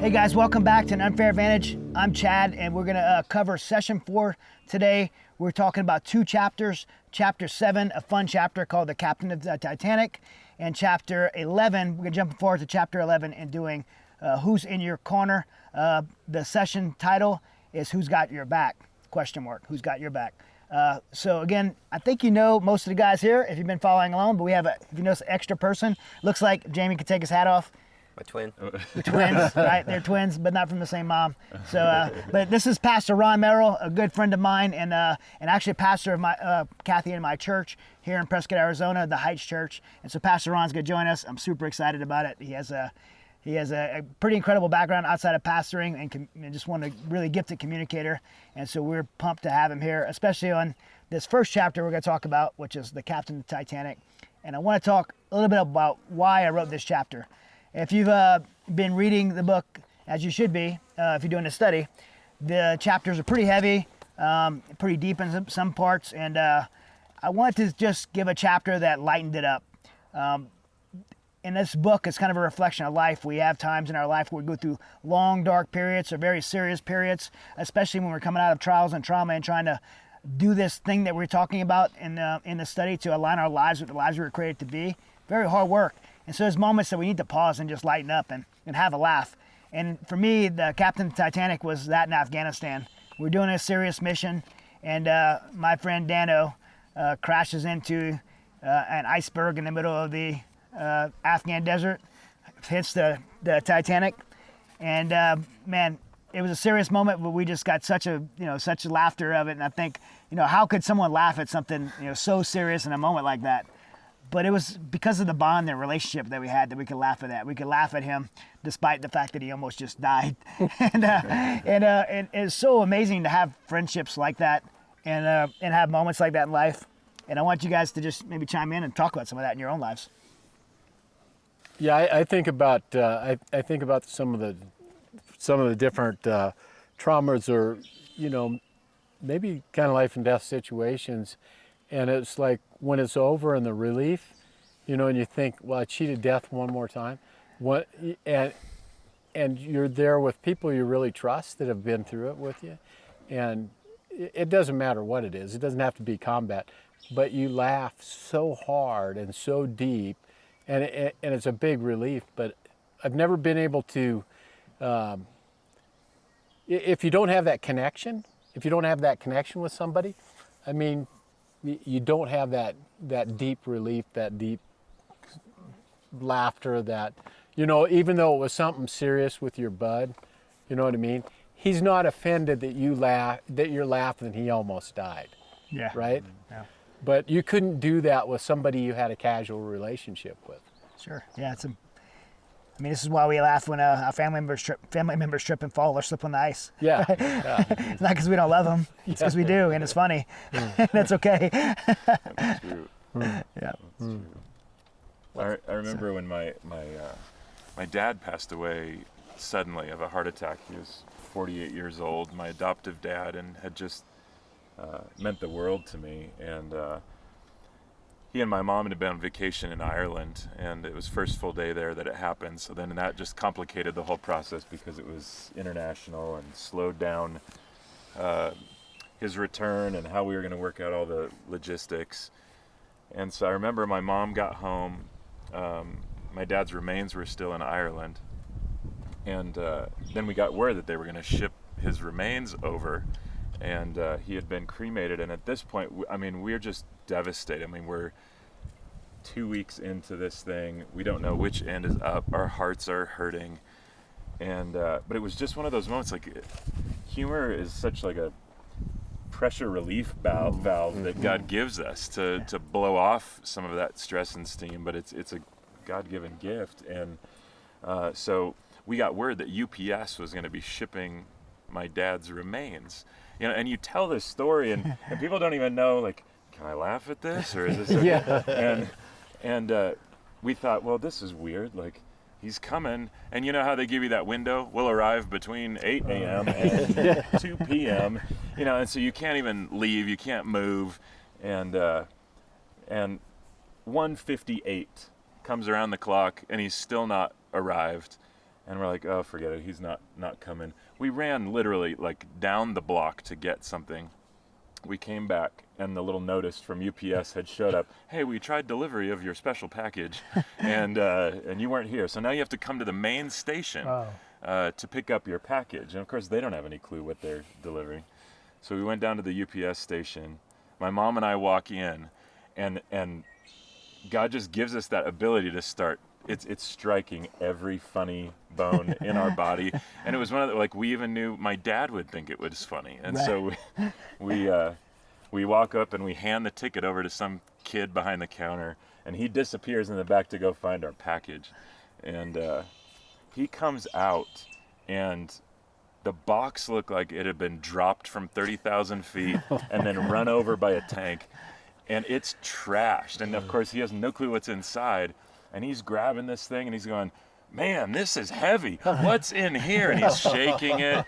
Hey guys, welcome back to An Unfair Advantage. I'm Chad, and we're going to cover session 4 today. We're talking about 2 chapters. Chapter 7, a fun chapter called The Captain of the Titanic, and chapter 11, we're going to jump forward to chapter 11 and doing Who's in Your Corner. The session title is Who's Got Your Back? ? Who's got your back? So again, I think you know most of the guys here if you've been following along, but we have if you notice, an extra person. Looks like Jamie could take his hat off. My twin. The twins, right? They're twins, but not from the same mom. So, but this is Pastor Ron Merrill, a good friend of mine, and actually a pastor of my Kathy and my church here in Prescott, Arizona, the Heights Church. And so Pastor Ron's going to join us. I'm super excited about it. He has a pretty incredible background outside of pastoring, and just one a really gifted communicator. And so we're pumped to have him here, especially on this first chapter we're going to talk about, which is the Captain of the Titanic. And I want to talk a little bit about why I wrote this chapter. If you've been reading the book, as you should be, if you're doing a study, the chapters are pretty heavy, pretty deep in some parts, and I wanted to just give a chapter that lightened it up. In this book, it's kind of a reflection of life. We have times in our life where we go through long, dark periods or very serious periods, especially when we're coming out of trials and trauma and trying to do this thing that we're talking about in the study to align our lives with the lives we were created to be. Very hard work. And so there's moments that we need to pause and just lighten up and have a laugh. And for me, the Captain of the Titanic was that in Afghanistan. We're doing a serious mission, and my friend Dano crashes into an iceberg in the middle of the Afghan desert, hits the Titanic, and man, it was a serious moment, but we just got such laughter of it. And I think, how could someone laugh at something so serious in a moment like that? But it was because of the bond and relationship that we had that we could laugh at that. We could laugh at him despite the fact that he almost just died. And it's so amazing to have friendships like that and have moments like that in life. And I want you guys to just maybe chime in and talk about some of that in your own lives. Yeah, I think about I think about some of the different traumas or maybe kind of life and death situations. And it's like when it's over and the relief, and you think, well, I cheated death one more time. And you're there with people you really trust that have been through it with you. And it doesn't matter what it is. It doesn't have to be combat. But you laugh so hard and so deep, and it's a big relief. But I've never been able to, if you don't have that connection, with somebody, I mean, you don't have that deep relief, that deep laughter, that, even though it was something serious with your bud, you know what I mean? He's not offended that you're laughing and he almost died. Yeah. Right? Yeah. But you couldn't do that with somebody you had a casual relationship with. Sure. Yeah. This is why we laugh when our family members trip and fall or slip on the ice. Yeah. Right? Yeah. It's not because we don't love them. It's because we do, and it's funny. That's okay. That's true. Yeah. That's true. I remember when my dad passed away suddenly of a heart attack. He was 48 years old, my adoptive dad, and had just meant the world to me. And he and my mom had been on vacation in Ireland, and it was first full day there that it happened. So then that just complicated the whole process because it was international and slowed down his return and how we were going to work out all the logistics. And so I remember my mom got home. My dad's remains were still in Ireland. And then we got word that they were going to ship his remains over. And he had been cremated. And at this point, we're just devastated. We're 2 weeks into this thing. We don't know which end is up. Our hearts are hurting. And but it was just one of those moments. Like, humor is such like a pressure relief valve that God gives us to blow off some of that stress and steam. But it's a God-given gift. And so we got word that UPS was going to be shipping my dad's remains. And you tell this story, and people don't even know, like, can I laugh at this, or is this? Yeah. And we thought, well, this is weird. Like, he's coming, and you know how they give you that window? We'll arrive between 8 a.m. and 2 p.m. And so you can't even leave, you can't move, and 1:58 comes around the clock, and he's still not arrived. And we're like, oh, forget it. He's not coming. We ran literally like down the block to get something. We came back, and the little notice from UPS had showed up. Hey, we tried delivery of your special package, and you weren't here. So now you have to come to the main station to pick up your package. And of course, they don't have any clue what they're delivering. So we went down to the UPS station. My mom and I walk in, and God just gives us that ability to start. It's striking every funny bone in our body, and it was one of the, like, we even knew my dad would think it was funny, and so we walk up and we hand the ticket over to some kid behind the counter, and he disappears in the back to go find our package, and he comes out, and the box looked like it had been dropped from 30,000 feet and then run over by a tank, and it's trashed, and of course he has no clue what's inside. And he's grabbing this thing and he's going, man, this is heavy. What's in here? And he's shaking it.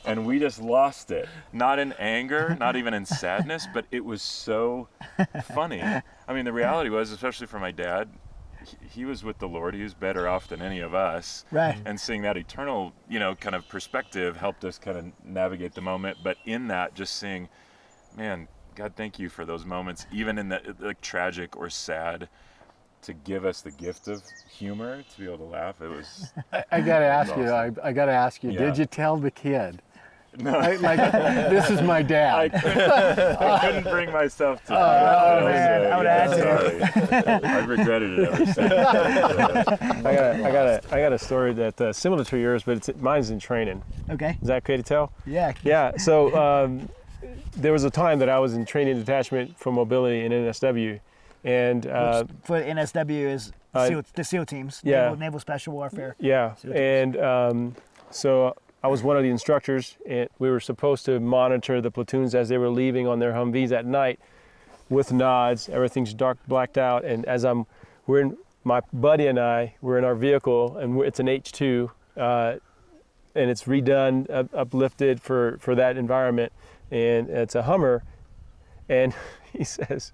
And we just lost it. Not in anger, not even in sadness, but it was so funny. I mean, the reality was, especially for my dad, he was with the Lord. He was better off than any of us. Right. And seeing that eternal, kind of perspective helped us kind of navigate the moment. But in that, just seeing, man, God, thank you for those moments, even in the like tragic or sad, to give us the gift of humor, to be able to laugh. It was. I gotta ask awesome. you. I gotta ask you. Yeah. Did you tell the kid? No, Like, this is my I dad. couldn't bring myself to. Oh, man, I would have had to. I've regretted it ever since. I got a story that similar to yours, but mine's in training. Okay. Is that okay to tell? Yeah. Yeah. So there was a time that I was in training detachment for mobility in NSW, and For NSW is the SEAL teams. yeah. Naval Special Warfare. yeah, SEAL and so I was one of the instructors, and we were supposed to monitor the platoons as they were leaving on their Humvees at night, with nods. Everything's dark, blacked out, and as my buddy and I, we're in our vehicle, and it's an H2, and it's redone, uplifted for that environment, and it's a Hummer, and he says,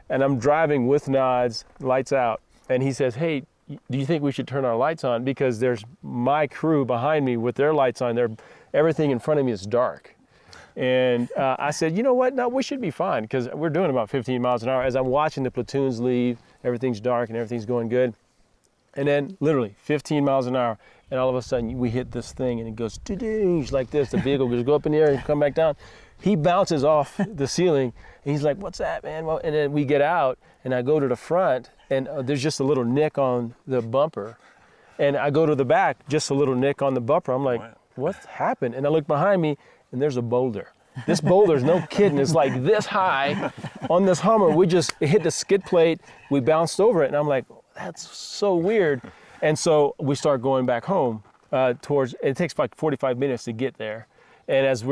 and I'm driving with nods, lights out, and he says, hey, do you think we should turn our lights on? Because there's my crew behind me with their lights on. Everything in front of me is dark. And I said, you know what? No, we should be fine, because we're doing about 15 miles an hour. As I'm watching the platoons leave, everything's dark and everything's going good. And then literally 15 miles an hour, and all of a sudden we hit this thing and it goes doo-doo, like this. The vehicle goes go up in the air and come back down. He bounces off the ceiling and he's like, what's that, man? Well, and then we get out and I go to the front and there's just a little nick on the bumper. And I go to the back, just a little nick on the bumper. I'm like, Wow. what happened? And I look behind me and there's a boulder. This boulder's no kidding, it's like this high on this Hummer. We just hit the skid plate, we bounced over it, and I'm like, that's so weird. And so we start going back home it takes like 45 minutes to get there. And as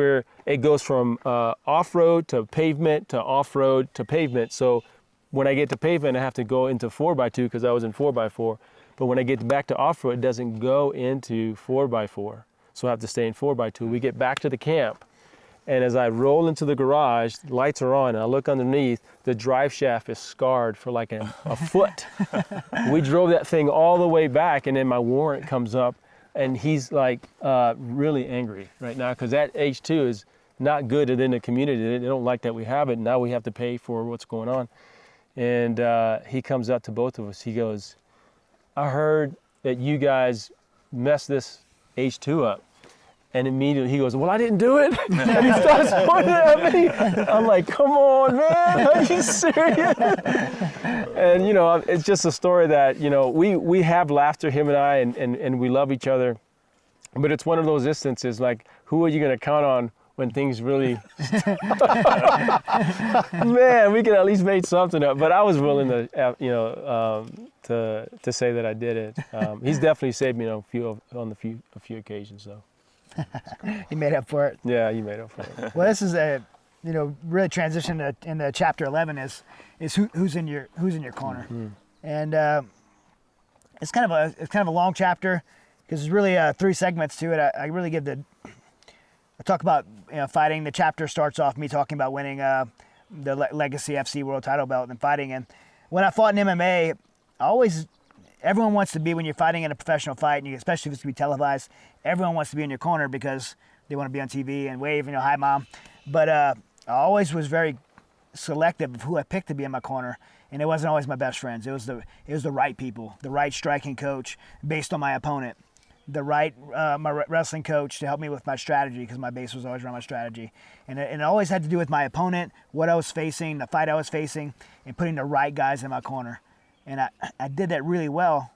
it goes from off-road to pavement to off-road to pavement. So when I get to pavement, I have to go into 4x2 because I was in 4x4. But when I get back to off-road, it doesn't go into 4x4. So I have to stay in 4x2. We get back to the camp. And as I roll into the garage, lights are on, and I look underneath, the drive shaft is scarred for like a foot. We drove that thing all the way back, and then my warrant comes up, and he's like really angry right now, because that H2 is not good within the community. They don't like that we have it, and now we have to pay for what's going on. And he comes up to both of us. He goes, I heard that you guys messed this H2 up. And immediately he goes, well, I didn't do it. And he starts pointing at me. I'm like, come on, man, are you serious? And, it's just a story that, we have laughter, him and I, and we love each other. But it's one of those instances, like, who are you going to count on when things really, man, we can at least make something up. But I was willing to, to say that I did it. He's definitely saved me on a few occasions, though. He made up for it. Yeah, you made up for it. Well, this is really transition in the chapter 11 is who's in your corner, Mm-hmm. and it's kind of a long chapter because there's really 3 segments to it. I really I talk about fighting. The chapter starts off me talking about winning the Legacy FC World Title belt and fighting. And when I fought in MMA, everyone wants to be, when you're fighting in a professional fight, and especially if it's to be televised, everyone wants to be in your corner because they want to be on TV and wave, hi, mom. But I always was very selective of who I picked to be in my corner, and it wasn't always my best friends. It was the right people, the right striking coach based on my opponent, the right my wrestling coach to help me with my strategy, because my base was always around my strategy, and it always had to do with my opponent, what I was facing, the fight I was facing, and putting the right guys in my corner. And I did that really well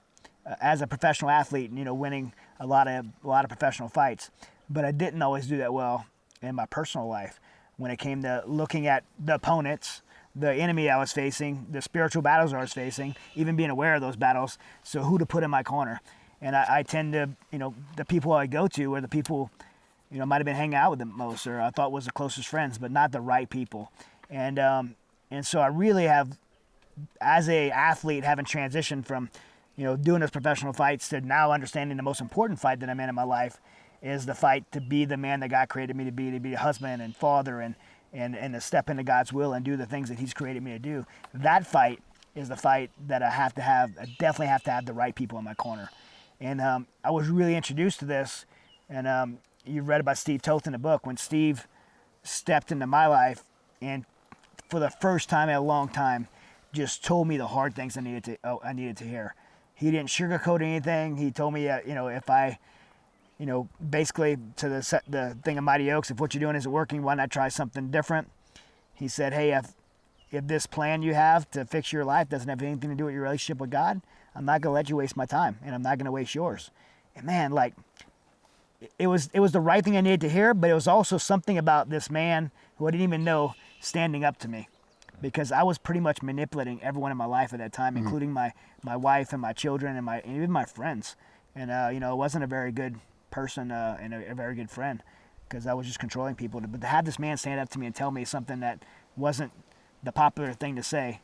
as a professional athlete, winning a lot of professional fights. But I didn't always do that well in my personal life when it came to looking at the opponents, the enemy I was facing, the spiritual battles I was facing, even being aware of those battles. So who to put in my corner. And I tend to, the people I go to are the people, might have been hanging out with the most, or I thought was the closest friends, but not the right people. And so I really have, as a athlete, having transitioned from, doing those professional fights to now understanding the most important fight that I'm in my life is the fight to be the man that God created me to be a husband and father, and to step into God's will and do the things that He's created me to do. That fight is the fight that I definitely have to have the right people in my corner. And I was really introduced to this, and you read about Steve Toth in the book, when Steve stepped into my life and for the first time in a long time just told me the hard things I needed to hear. He didn't sugarcoat anything. He told me, if I, basically to the thing of Mighty Oaks, if what you're doing isn't working, why not try something different? He said, hey, if this plan you have to fix your life doesn't have anything to do with your relationship with God, I'm not going to let you waste my time, and I'm not going to waste yours. And man, it was the right thing I needed to hear, but it was also something about this man who I didn't even know standing up to me, because I was pretty much manipulating everyone in my life at that time, including my wife and my children and even my friends. And I wasn't a very good person and a very good friend, because I was just controlling people. But to have this man stand up to me and tell me something that wasn't the popular thing to say,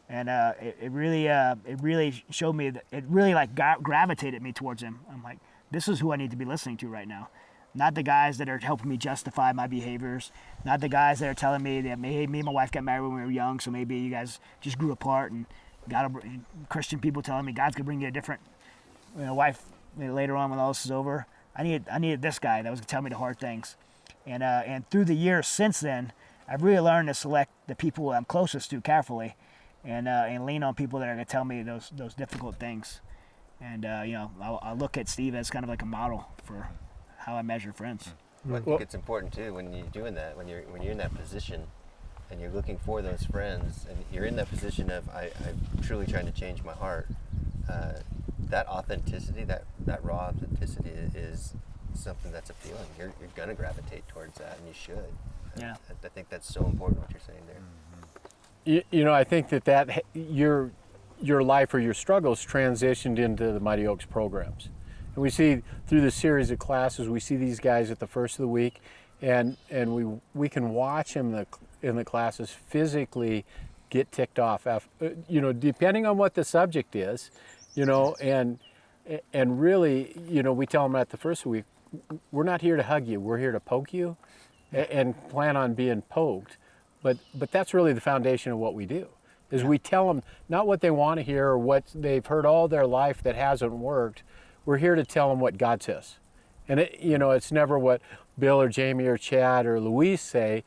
and it really showed me that it really gravitated me towards him. I'm like, this is who I need to be listening to right now. Not the guys that are helping me justify my behaviors. Not the guys that are telling me that me and my wife got married when we were young, so maybe you guys just grew apart. And Christian people telling me God's gonna bring you a different wife later on when all this is over. I needed this guy that was gonna tell me the hard things. And through the years since then, I've really learned to select the people I'm closest to carefully, and lean on people that are gonna tell me those difficult things. And I look at Steve as kind of like a model for how I measure friends. I think it's important too when you're doing that, when you're in that position, and you're looking for those friends, and you're in that position of I'm truly trying to change my heart. That authenticity, that raw authenticity, is something that's appealing. You're gonna gravitate towards that, and you should. Yeah. I think that's so important what you're saying there. I think that your life or your struggles transitioned into the Mighty Oaks programs. And we see through the series of classes, we see these guys at the first of the week, and we can watch them in the classes physically get ticked off, depending on what the subject is, and really, we tell them at the first of the week, we're not here to hug you, we're here to poke you, and plan on being poked. But that's really the foundation of what we do, is we tell them not what they want to hear or what they've heard all their life that hasn't worked. We're here to tell them what God says. And it's never what Bill or Jamie or Chad or Luis say.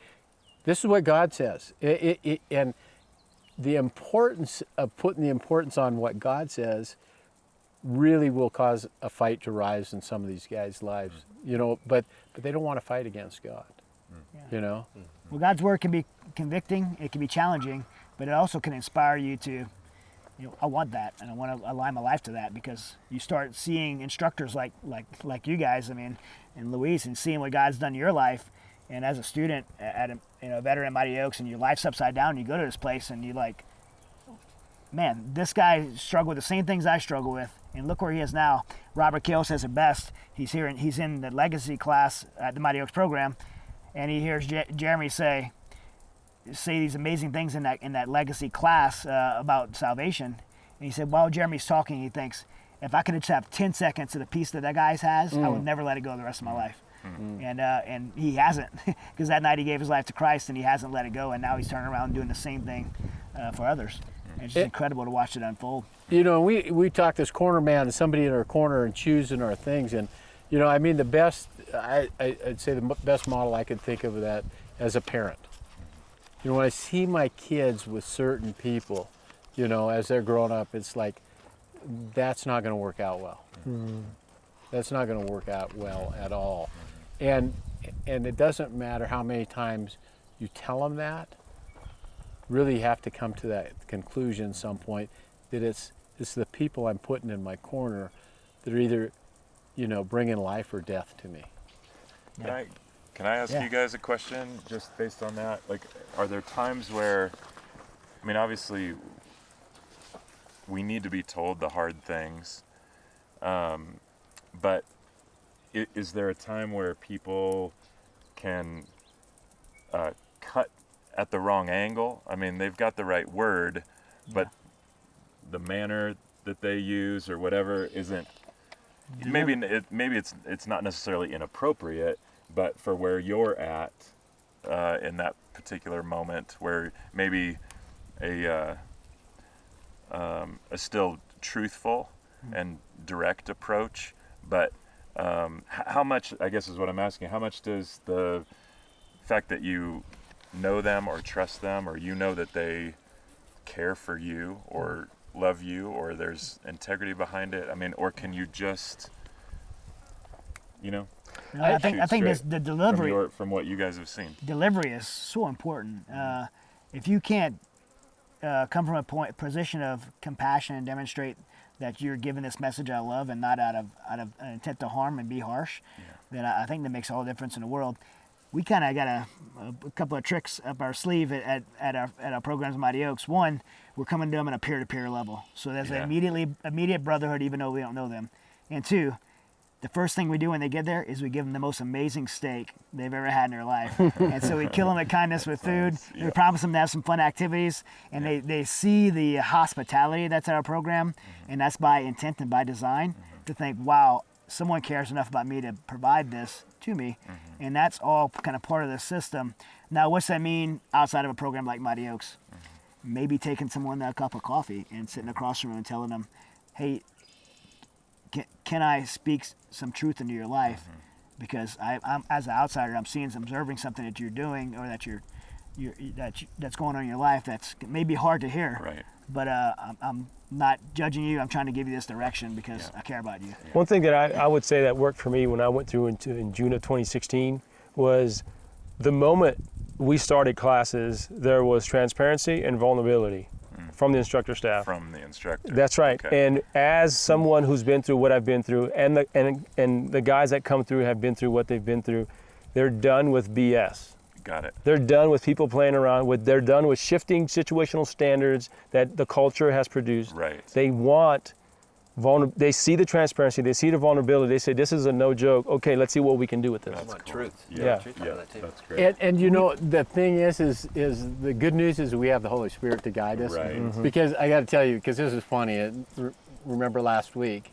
This is what God says. And the importance of putting the importance on what God says really will cause a fight to rise in some of these guys' lives. But they don't want to fight against God. Well, God's word can be convicting, it can be challenging, but it also can inspire you to, I want that, and I want to align my life to that, because you start seeing instructors like you guys, and Luis, and seeing what God's done in your life. And as a student at a veteran at Mighty Oaks, and your life's upside down, you go to this place and you're like, man, this guy struggled with the same things I struggle with, and look where he is now. Robert Cale says it best. He's in the legacy class at the Mighty Oaks program, and he hears Jeremy say these amazing things in that legacy class about salvation. And he said, while Jeremy's talking, he thinks, if I could just have 10 seconds of the peace that guy has, I would never let it go the rest of my life. And he hasn't, because that night he gave his life to Christ, and he hasn't let it go, and now he's turning around and doing the same thing for others. And it's just incredible to watch it unfold. You know, we talk this corner man and somebody in our corner and choosing our things, and you know, I mean, the best, I'd say the best model I could think of that as a parent. You know, when I see my kids with certain people, you know, as they're growing up, it's like, that's not going to work out well. That's not going to work out well at all. And it doesn't matter how many times you tell them that. Really, you have to come to that conclusion at some point that it's the people I'm putting in my corner that are either, you know, bringing life or death to me. Can I ask Yeah. you guys a question just based on that? Like, are there times where, I mean, obviously, we need to be told the hard things, but is there a time where people can cut at the wrong angle? I mean, they've got the right word, but the manner that they use or whatever isn't. Maybe it's not necessarily inappropriate, but for where you're at in that particular moment, where maybe a still truthful and direct approach, but how much, I guess is what I'm asking, how much does the fact that you know them or trust them, or you know that they care for you or love you, or there's integrity behind it, I mean, or can you just, you know, No, I think shoot this, straight the delivery from what you guys have seen? delivery is so important. If you can't come from a position of compassion and demonstrate that you're giving this message out of love and not out of an intent to harm and be harsh, then I think that makes all the difference in the world. We kind of got a couple of tricks up our sleeve at our programs at Mighty Oaks. One, we're coming to them on a peer-to-peer level, so there's an immediate brotherhood even though we don't know them. And two, the first thing we do when they get there is we give them the most amazing steak they've ever had in their life. And so we kill them with kindness with food. Yeah. We promise them to have some fun activities. And they see the hospitality that's at our program. And that's by intent and by design to think, wow, someone cares enough about me to provide this to me. And that's all kind of part of the system. Now, what's that mean outside of a program like Mighty Oaks? Maybe taking someone a cup of coffee and sitting across from them and telling them, hey, can I speak some truth into your life? Because I'm as an outsider, I'm observing something that you're doing or that that's going on in your life that's maybe hard to hear. Right. But I'm not judging you. I'm trying to give you this direction because I care about you. One thing that I would say that worked for me when I went through in June of 2016 was the moment we started classes, there was transparency and vulnerability from the instructor staff. From the instructor. That's right. Okay. And as someone who's been through what I've been through, and the guys that come through have been through what they've been through, they're done with BS. Got it. They're done with people playing around with. They're done with shifting situational standards that the culture has produced. Right. They want They see the transparency. They see the vulnerability. They say, "This is a no joke. Okay, let's see what we can do with this." I want truth. Yeah. Truth out of that too. That's great. And you know, the thing is the good news is we have the Holy Spirit to guide us. Right. Because I got to tell you, because this is funny. Remember last week,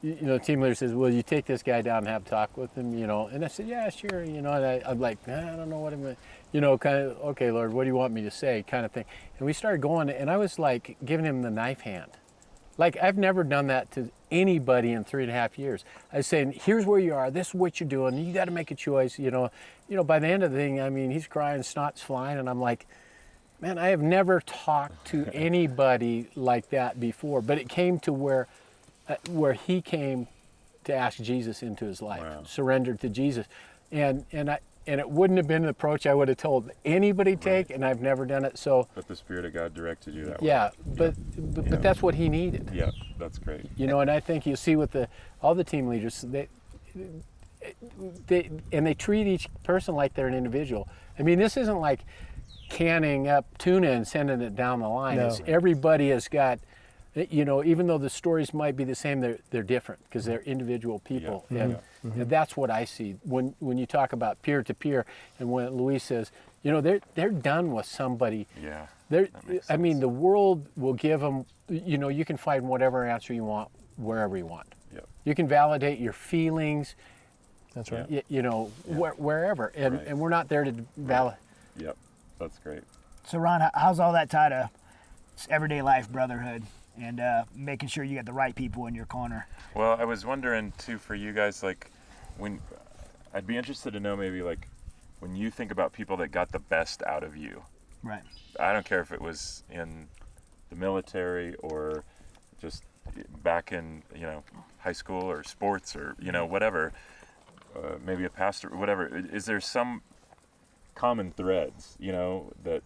you know, team leader says, "Will you take this guy down and have a talk with him?" You know, and I said, "Yeah, sure." You know, and I'm like, I don't know what I'm gonna, you know, kind of, okay, Lord, what do you want me to say, kind of thing. And we started going, and I was like giving him the knife hand. Like, I've never done that to anybody in 3.5 years. I was saying, here's where you are, this is what you're doing, you got to make a choice, you know. By the end of the thing, I mean, he's crying, snot's flying, and I'm like, man, I have never talked to anybody like that before. But it came to where he came to ask Jesus into his life, surrendered to Jesus. And it wouldn't have been an approach I would have told anybody take, and I've never done it. So, But the Spirit of God directed you that way. yeah, but that's what he needed. Yeah, that's great. And I think you see with all the team leaders, they treat each person like they're an individual. I mean, this isn't like canning up tuna and sending it down the line. No. It's everybody has got, even though the stories might be the same, they're different because they're individual people. Yeah. And that's what I see when you talk about peer to peer, and when Luis says, they're done with somebody. Yeah. They're, that makes I mean, sense. the world will give them, you can find whatever answer you want wherever you want. Yep. You can validate your feelings, That's right. wherever. And, Right. and we're not there to validate. Yep. That's great. So Ron, how's all that tie to everyday life brotherhood and making sure you got the right people in your corner. Well, I was wondering too for you guys, like, when I'd be interested to know maybe like when you think about people that got the best out of you. Right. I don't care if it was in the military or just back in high school or sports or whatever. Maybe a pastor, whatever. Is there some common threads? That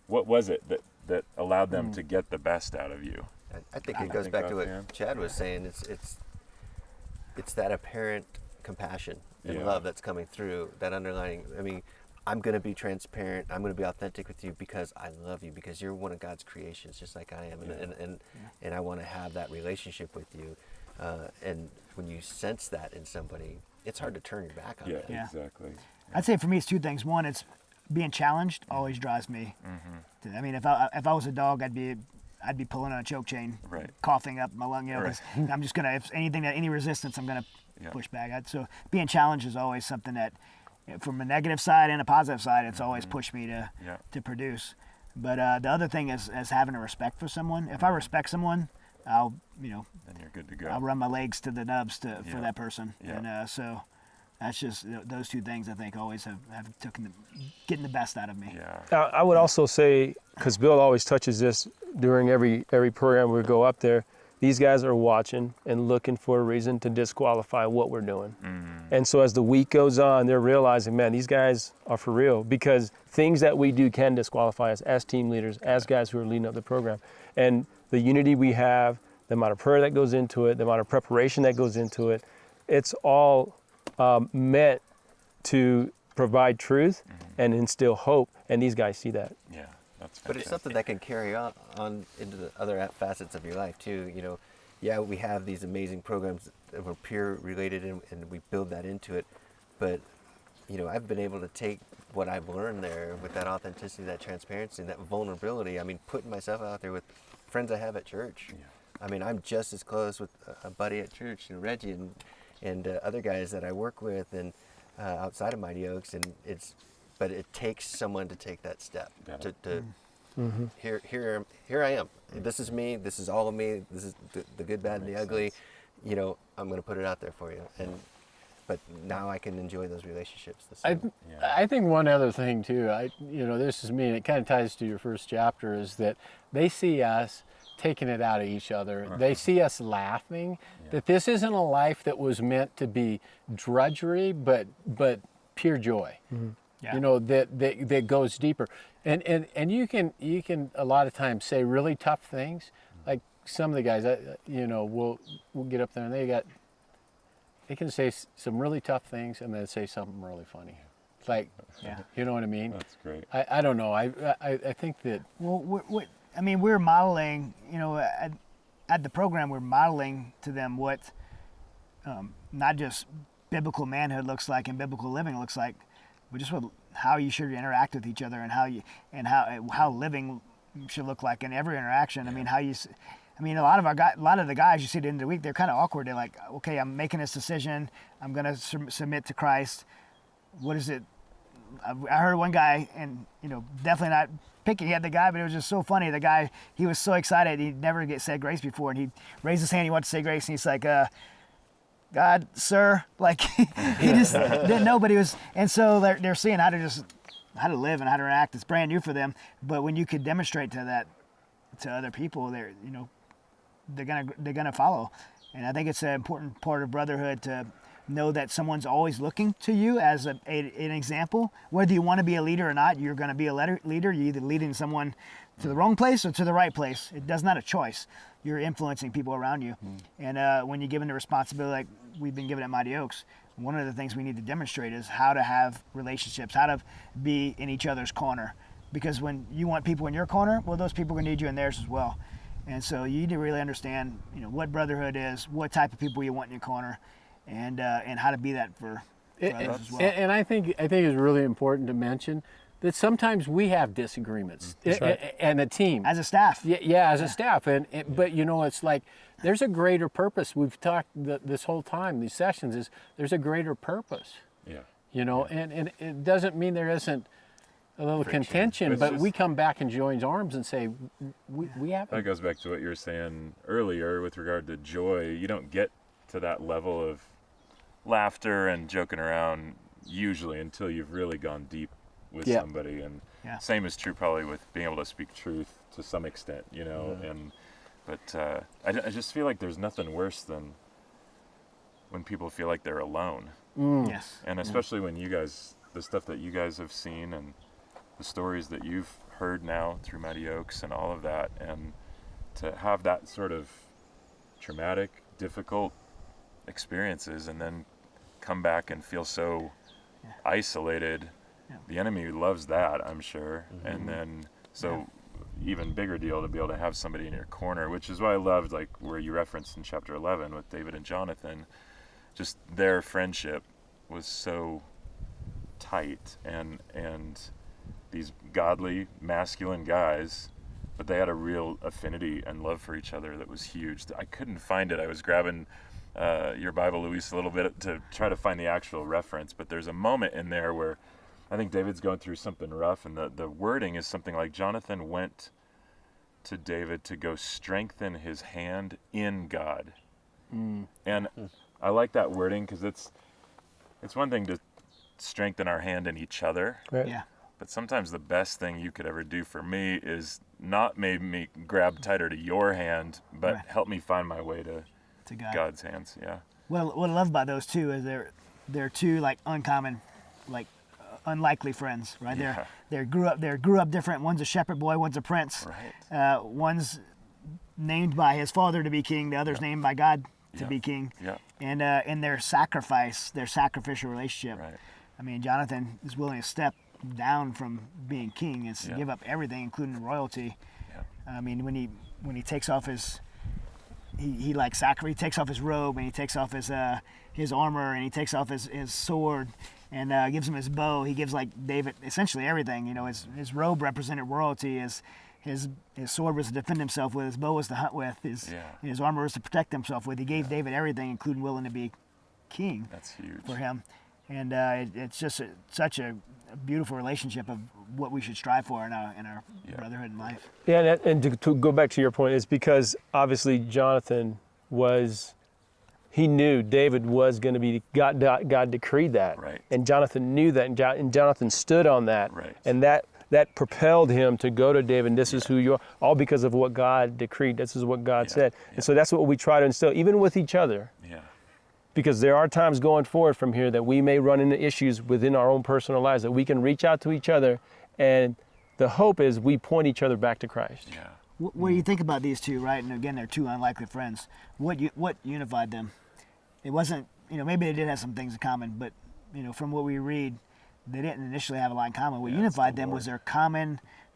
what was it that allowed them to get the best out of you? I think it goes back to what offhand. Chad was saying. It's that apparent compassion and Yeah. love that's coming through, that underlying. I mean, I'm going to be transparent. I'm going to be authentic with you because I love you, because you're one of God's creations, just like I am, and I want to have that relationship with you. And when you sense that in somebody, it's hard to turn your back on Yeah, that. Yeah. exactly. I'd say for me it's two things. One, it's being challenged always drives me. I mean, if I was a dog, I'd be pulling on a choke chain, Right. coughing up my lung. Right. 'Cause I'm just gonna, if any resistance, I'm gonna Yeah. push back. So being challenged is always something that, from a negative side and a positive side, it's always pushed me Yeah. to produce. But the other thing is having a respect for someone. If I respect someone, I'll Then you're good to go. I'll run my legs to the nubs for Yeah. that person. Yeah. And so that's just those two things I think always have getting the best out of me. Yeah. I would also say, because Bill always touches this during every program we go up there, these guys are watching and looking for a reason to disqualify what we're doing. And so as the week goes on, they're realizing, man, these guys are for real, because things that we do can disqualify us as team leaders, as guys who are leading up the program. And the unity we have, the amount of prayer that goes into it, the amount of preparation that goes into it, it's all meant to provide truth and instill hope. And these guys see that. Yeah. That's But it's fantastic. something that can carry on into the other facets of your life too. Yeah, we have these amazing programs that were peer related, and we build that into it. But I've been able to take what I've learned there with that authenticity, that transparency, that vulnerability. I mean, putting myself out there with friends I have at church. I mean, I'm just as close with a buddy at church, Reggie, and other guys that I work with, and outside of Mighty Oaks, but it takes someone to take that step. Got it. Here I am. This is me. This is all of me. This is the good, bad, and the Makes ugly. sense. I'm going to put it out there for you. But now I can enjoy those relationships. I think one other thing too, this is me, and it kind of ties to your first chapter, is that they see us taking it out of each other. They see us laughing, that this isn't a life that was meant to be drudgery, but pure joy. Yeah. That goes deeper. And you can a lot of times say really tough things. Like some of the guys, we'll get up there and they can say some really tough things and then say something really funny. It's like, Yeah. you know what I mean? That's great. I don't know. I think that Well, we're modeling, at the program, we're modeling to them what not just biblical manhood looks like and biblical living looks like, but just how you should interact with each other, and how living should look like in every interaction. I mean, a lot of the guys you see at the end of the week, they're kind of awkward. They're like, okay, I'm making this decision. I'm going to submit to Christ. What is it? I heard one guy, and definitely not picking at the guy, but it was just so funny. The guy, he was so excited. He'd never said grace before, and he raised his hand. He wanted to say grace, and he's like, God, sir, like he just didn't know. But he was, and so they're seeing how to live and how to interact. It's brand new for them. But when you could demonstrate to other people, they're gonna follow. And I think it's an important part of brotherhood to know that someone's always looking to you as an example. Whether you want to be a leader or not, you're going to be a leader. You're either leading someone to the wrong place or to the right place. It's not a choice. You're influencing people around you. And when you're given the responsibility like we've been given at Mighty Oaks, one of the things we need to demonstrate is how to have relationships, how to be in each other's corner. Because when you want people in your corner, well, those people are going to need you in theirs as well. And so you need to really understand, what brotherhood is, what type of people you want in your corner, and how to be that for others as well. And I think it's really important to mention that sometimes we have disagreements, and a team As a staff. Yeah, as a staff, but it's like there's a greater purpose. We've talked this whole time, these sessions, is there's a greater purpose. Yeah. And it doesn't mean there isn't a little friction. contention, It's but just- we come back and join arms and say, we That haven't. goes back to what you were saying earlier with regard to joy. You don't get to that level of laughter and joking around usually until you've really gone deep with Yeah. somebody. And Yeah. same is true probably with being able to speak truth to some extent, you know. But I just feel like there's nothing worse than when people feel like they're alone. Yes. And especially when you guys, the stuff that you guys have seen and the stories that you've heard now through Mighty Oaks and all of that, and to have that sort of traumatic, difficult experiences and then come back and feel so isolated. Yeah. The enemy loves that, I'm sure. And then, so even bigger deal to be able to have somebody in your corner, which is why I loved, like, where you referenced in chapter 11 with David and Jonathan. Just their friendship was so tight, and these godly masculine guys, but they had a real affinity and love for each other that was huge. I couldn't find it. I was grabbing your Bible, Luis, a little bit to try to find the actual reference, but there's a moment in there where I think David's going through something rough, and the wording is something like, Jonathan went to David to go strengthen his hand in God. And I like that wording because it's one thing to strengthen our hand in each other, Right? Yeah. but sometimes the best thing you could ever do for me is not maybe me grab tighter to your hand, but Right. help me find my way to To God. God's hands. Yeah. What I love about those two is they're two like uncommon, like unlikely friends, right? Yeah. They grew up different. One's a shepherd boy, one's a prince. Right. One's named by his father to be king. The other's named by God to Yeah. be king. Yeah. And in their sacrificial relationship, Right. I mean, Jonathan is willing to step down from being king and Yeah. give up everything, including royalty. Yeah. I mean, when he takes off his he takes off his robe, and he takes off his armor, and he takes off his sword, and gives him his bow. He gives like David essentially everything. You know, his robe represented royalty. His sword was to defend himself with. His bow was to hunt with. His armor was to protect himself with. He gave David everything, including willing to be king That's huge. for him. And it's just such a beautiful relationship of what we should strive for in our brotherhood in life. Yeah, and to go back to your point, it's because obviously Jonathan he knew David was going to be, God decreed that. Right. And Jonathan knew that, and Jonathan stood on that. Right. And that propelled him to go to David, and this is who you are, all because of what God decreed. This is what God said. And so that's what we try to instill, even with each other. Yeah. Because there are times going forward from here that we may run into issues within our own personal lives that we can reach out to each other, and the hope is we point each other back to Christ. Yeah. What do you think about these two, right? And again, they're two unlikely friends. What unified them? It wasn't, maybe they did have some things in common, but from what we read, they didn't initially have a lot in common. What Yeah, it's unified the them was Lord.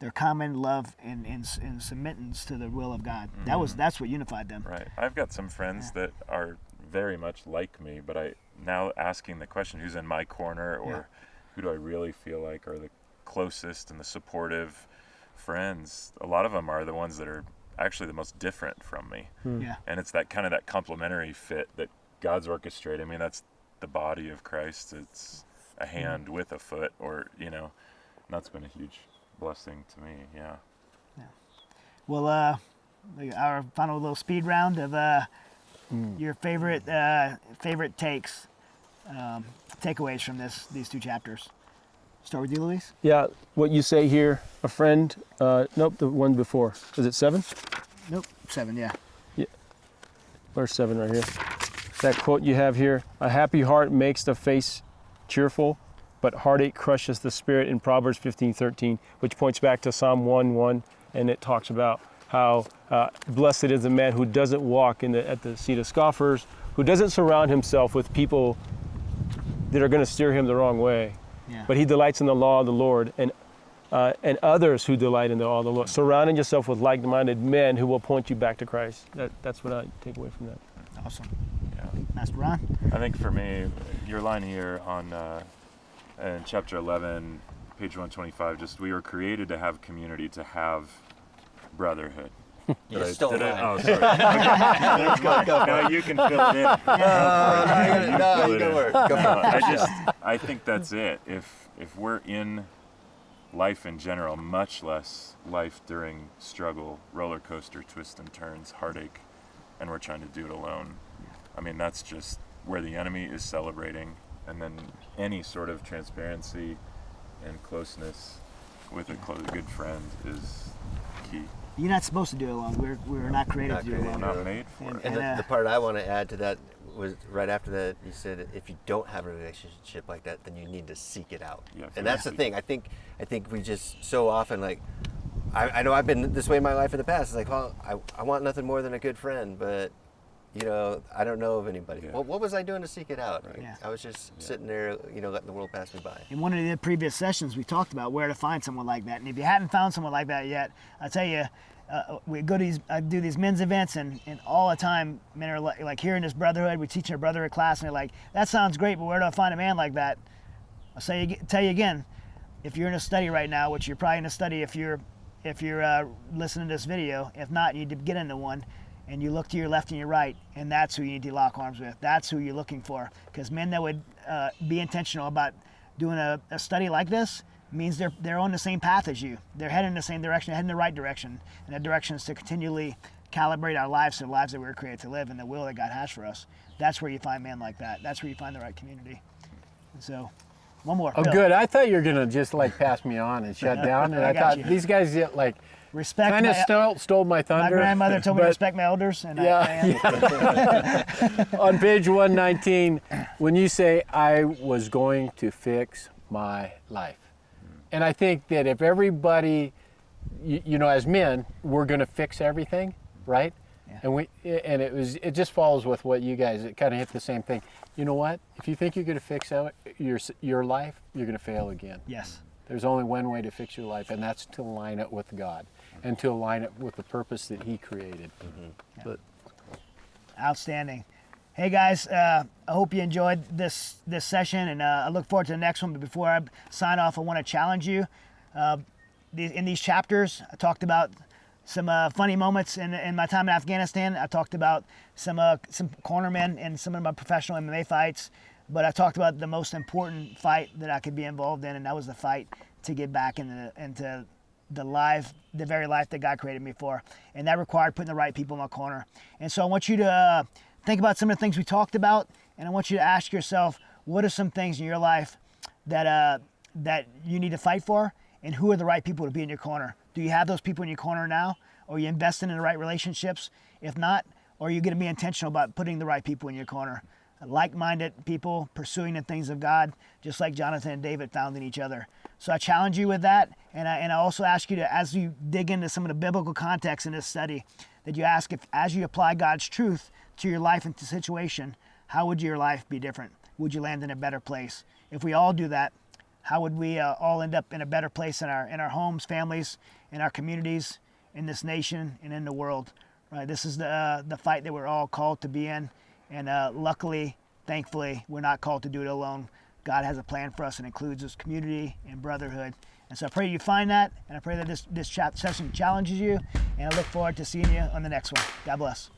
their common love and submittance to the will of God. That's what unified them. Right. I've got some friends that are very much like me, but I now asking the question, who's in my corner, or who do I really feel like are the closest and the supportive friends? A lot of them are the ones that are actually the most different from me. Yeah. And it's that complementary fit that God's orchestrated. I mean, that's the body of Christ. It's a hand with a foot, or, and that's been a huge blessing to me. Yeah. Well, our final little speed round of your favorite takeaways from these two chapters. Start with you, Luis. Yeah, what you say here, a friend, nope, the one before. Is it 7? Nope, 7. Yeah. Where's 7 right here? That quote you have here, a happy heart makes the face cheerful, but heartache crushes the spirit, in Proverbs 15:13, which points back to Psalm 1:1, and it talks about how blessed is the man who doesn't walk at the seat of scoffers, who doesn't surround himself with people that are going to steer him the wrong way, Yeah. but he delights in the law of the Lord, and others who delight in the law of the Lord. Surrounding yourself with like-minded men who will point you back to Christ. That's what I take away from that. Awesome. Yeah. Master Ron. I think for me, your line here on in chapter 11, page 125, just we were created to have community, to have brotherhood. You stole mine. Oh, sorry. Okay. No, you can fill it in. No, you go work. Go for it. I think that's it. If we're in life in general, much less life during struggle, roller coaster, twists and turns, heartache, and we're trying to do it alone. I mean, that's just where the enemy is celebrating, and then any sort of transparency and closeness with a good friend is key. You're not supposed to do it alone. We're not created Not to do it created. alone. We're not made for it. And And, the part I want to add to that was right after that, you said if you don't have a relationship like that, then you need to seek it out. Yeah, And that's the seek thing. I think we just so often, like, I know I've been this way in my life in the past. It's like, well, I want nothing more than a good friend, but you know, I don't know of anybody. Yeah. Well, what was I doing to seek it out? Right. Yeah. I was just sitting there, you know, letting the world pass me by. In one of the previous sessions, we talked about where to find someone like that. And if you haven't found someone like that yet, I tell you, I do these men's events, and all the time, men are like here in this brotherhood. We teach in a brotherhood class, and they're like, "That sounds great, but where do I find a man like that?" Tell you again, if you're in a study right now, which you're probably in a study if you're listening to this video. If not, you need to get into one. And you look to your left and your right, and that's who you need to lock arms with. That's who you're looking for. Because men that would be intentional about doing a study like this means they're on the same path as you. They're heading in the same direction, heading in the right direction. And that direction is to continually calibrate our lives to the lives that we were created to live and the will that God has for us. That's where you find men like that. That's where you find the right community. And so, one more. Oh, Bill. good. I thought you were gonna just like pass me on and shut down, and I I got thought you. these guys like Respect kind of stole my thunder. my grandmother told me to but- respect my elders, and Yeah, on page 119, when you say I was going to fix my life, and I think that if everybody, you know, as men, we're going to fix everything, right? Yeah. And it just follows with what you guys. It kind of hit the same thing. You know what? If you think you're going to fix out your life, you're going to fail again. Yes. There's only one way to fix your life, and that's to line it with God and to align it with the purpose that He created. But Outstanding. Hey guys, I hope you enjoyed this session, and I look forward to the next one. But before I sign off, I want to challenge you. In these chapters, I talked about some funny moments in my time in Afghanistan. I talked about some cornermen in some of my professional MMA fights. But I talked about the most important fight that I could be involved in, and that was the fight to get back into the very life that God created me for. And that required putting the right people in my corner. And so I want you to think about some of the things we talked about, and I want you to ask yourself, what are some things in your life that you need to fight for, and who are the right people to be in your corner? Do you have those people in your corner now? Or are you investing in the right relationships? If not, are you going to be intentional about putting the right people in your corner? Like-minded people pursuing the things of God, just like Jonathan and David found in each other. So I challenge you with that, and I also ask you to, as you dig into some of the biblical context in this study, that you ask if, as you apply God's truth to your life and to situation, how would your life be different? Would you land in a better place? If we all do that, how would we all end up in a better place in our homes, families, in our communities, in this nation, and in the world? Right? This is the fight that we're all called to be in. And luckily, thankfully, we're not called to do it alone. God has a plan for us and includes this community and brotherhood. And so I pray you find that, and I pray that this session challenges you, and I look forward to seeing you on the next one. God bless.